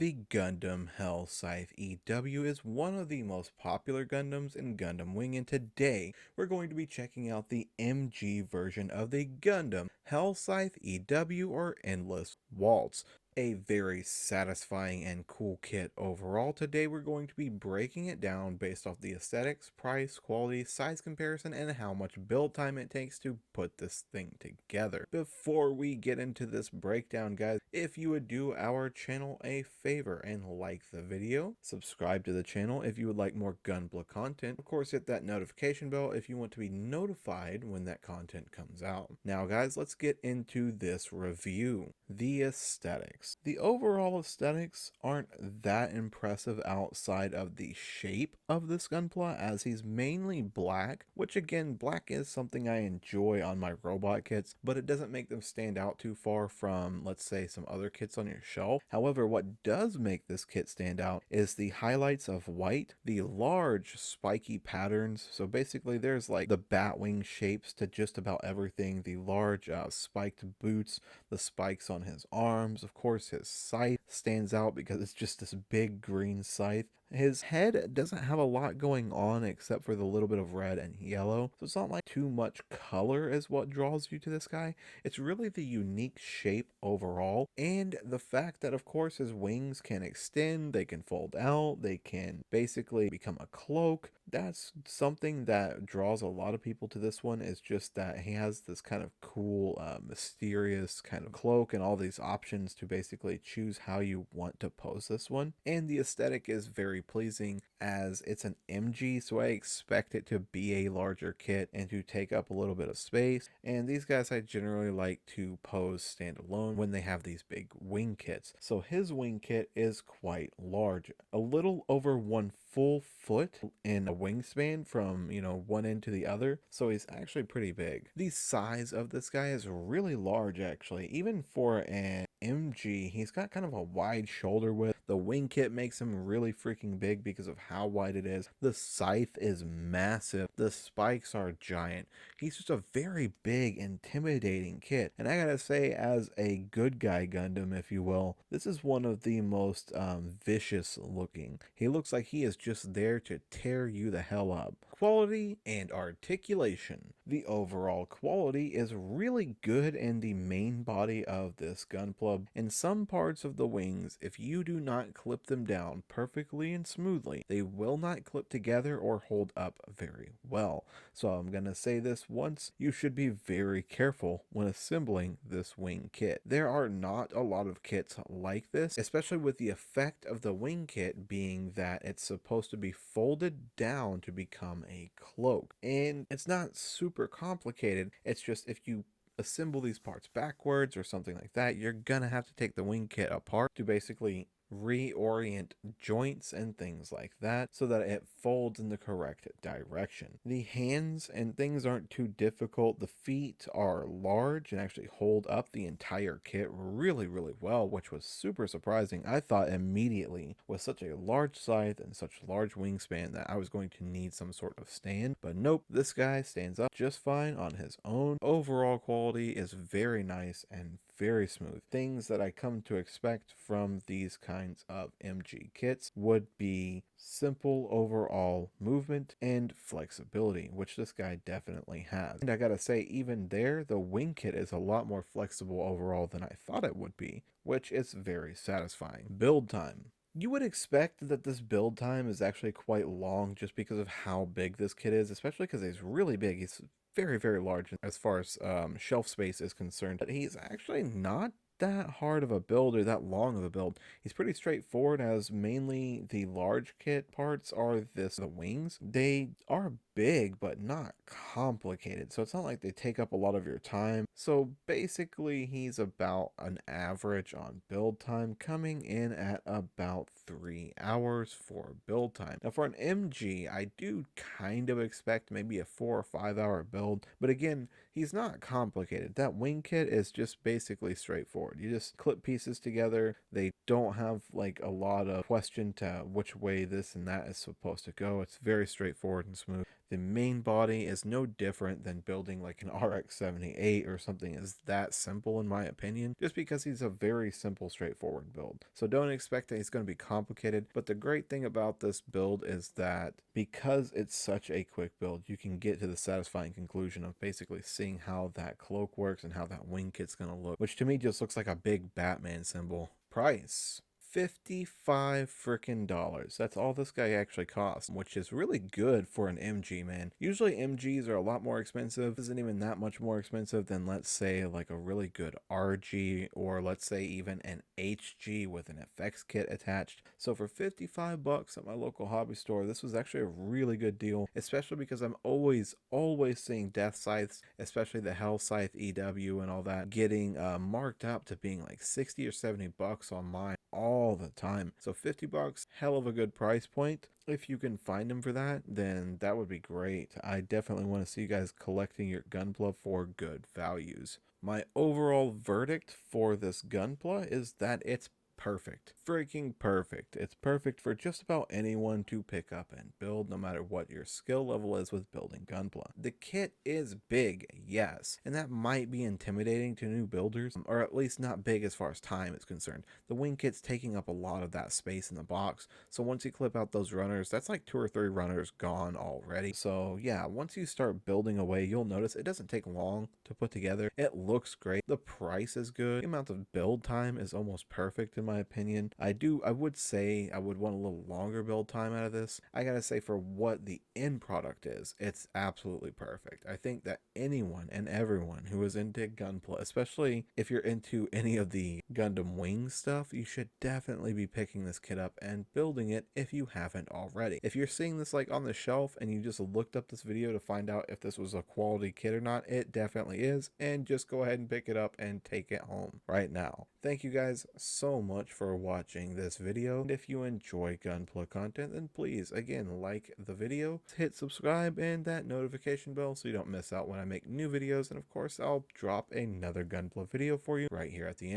The Gundam Hell Scythe EW is one of the most popular Gundams in Gundam Wing, and today we're going to be checking out the MG version of the Gundam Hell Scythe EW, or Endless Waltz. A very satisfying and cool kit overall. Today we're going to be breaking it down based off the aesthetics, price, quality, size comparison, and how much build time it takes to put this thing together. Before we get into this breakdown, guys, if you would do our channel a favor and like the video, subscribe to the channel if you would like more Gunpla content. Of course, hit that notification bell if you want to be notified when that content comes out. Now guys, let's get into this review. The aesthetics. The overall aesthetics aren't that impressive outside of the shape of this Gunpla, as he's mainly black, which again, black is something I enjoy on my robot kits, but it doesn't make them stand out too far from, let's say, some other kits on your shelf. However, what does make this kit stand out is the highlights of white, the large spiky patterns. So basically there's like the batwing shapes to just about everything, the large spiked boots, the spikes on his arms. Of course, his scythe stands out because it's just this big green scythe. His head doesn't have a lot going on except for the little bit of red and yellow, so it's not like too much color is what draws you to this guy. It's really the unique shape overall, and the fact that of course his wings can extend, they can fold out, they can basically become a cloak. That's something that draws a lot of people to this one, is just that he has this kind of cool mysterious kind of cloak and all these options to basically choose how you want to pose this one. And the aesthetic is very pleasing as it's an MG, so I expect it to be a larger kit and to take up a little bit of space. And these guys I generally like to pose standalone when they have these big wing kits. So his wing kit is quite large, a little over 1 full foot in a wingspan from, one end to the other. So he's actually pretty big. The size of this guy is really large actually, even for an MG. He's got kind of a wide shoulder width. The wing kit makes him really freaking big because of how wide it is. The scythe is massive. The spikes are giant. He's just a very big, intimidating kit. And I gotta say, as a good guy Gundam, if you will, this is one of the most vicious looking. He looks like he is just there to tear you the hell up. Quality and articulation. The overall quality is really good in the main body of this Gunpla. In some parts of the wings, if you do not clip them down perfectly and smoothly, they will not clip together or hold up very well. So I'm gonna say this once, you should be very careful when assembling this wing kit. There are not a lot of kits like this, especially with the effect of the wing kit being that it's supposed to be folded down to become a cloak. And it's not super complicated, it's just if you assemble these parts backwards or something like that, you're gonna have to take the wing kit apart to basically reorient joints and things like that so that it folds in the correct direction. The hands and things aren't too difficult. The feet are large and actually hold up the entire kit really well, which was super surprising. I thought immediately with such a large scythe and such large wingspan that I was going to need some sort of stand, but nope, this guy stands up just fine on his own. Overall quality is very nice and very smooth. Things that I come to expect from these kinds of MG kits would be simple overall movement and flexibility, which this guy definitely has. And I gotta say, even there, the wing kit is a lot more flexible overall than I thought it would be, which is very satisfying. Build time. You would expect that this build time is actually quite long just because of how big this kit is, especially because he's really big. He's very large as far as shelf space is concerned, but he's actually not that hard of a build or that long of a build. He's pretty straightforward, as mainly the large kit parts are the wings. They are big but not complicated, so it's not like they take up a lot of your time. So basically he's about an average on build time, coming in at about 3 hours for build time. Now for an MG, I do kind of expect maybe a 4 or 5 hour build, but again, he's not complicated. That wing kit is just basically straightforward. You just clip pieces together. They don't have like a lot of question to which way this and that is supposed to go. It's very straightforward and smooth. The main body is no different than building like an RX-78 or something is that simple in my opinion, just because he's a very simple, straightforward build. So don't expect that he's going to be complicated, but the great thing about this build is that because it's such a quick build, you can get to the satisfying conclusion of basically seeing how that cloak works and how that wing kit's going to look, which to me just looks like a big Batman symbol. Price: $55 freaking dollars. That's all this guy actually costs, which is really good for an MG, man. Usually MGs are a lot more expensive. Isn't even that much more expensive than, let's say, like a really good RG, or let's say even an HG with an FX kit attached. So for 55 bucks at my local hobby store, this was actually a really good deal, especially because I'm always seeing death scythes, especially the Hell Scythe EW and all that, getting marked up to being like 60 or 70 bucks on mine all the time. So 50 bucks, hell of a good price point. If you can find them for that, then that would be great. I definitely want to see you guys collecting your Gunpla for good values. My overall verdict for this Gunpla is that it's perfect. Freaking perfect. It's perfect for just about anyone to pick up and build, no matter what your skill level is with building Gunpla. The kit is big, yes, and that might be intimidating to new builders, or at least not big as far as time is concerned. The wing kit's taking up a lot of that space in the box, so once you clip out those runners, that's like 2 or 3 runners gone already. So yeah, once you start building away, you'll notice it doesn't take long to put together. It looks great. The price is good. The amount of build time is almost perfect in my opinion. I would say I would want a little longer build time out of this. I gotta say, for what the end product is, it's absolutely perfect. I think that anyone and everyone who is into Gunpla, especially if you're into any of the Gundam Wing stuff, you should definitely be picking this kit up and building it if you haven't already. If you're seeing this like on the shelf and you just looked up this video to find out if this was a quality kit or not, it definitely is, and just go ahead and pick it up and take it home right now. Thank you guys so much for watching this video, and if you enjoy Gunpla content, then please again like the video, hit subscribe and that notification bell so you don't miss out when I make new videos, and of course I'll drop another Gunpla video for you right here at the end.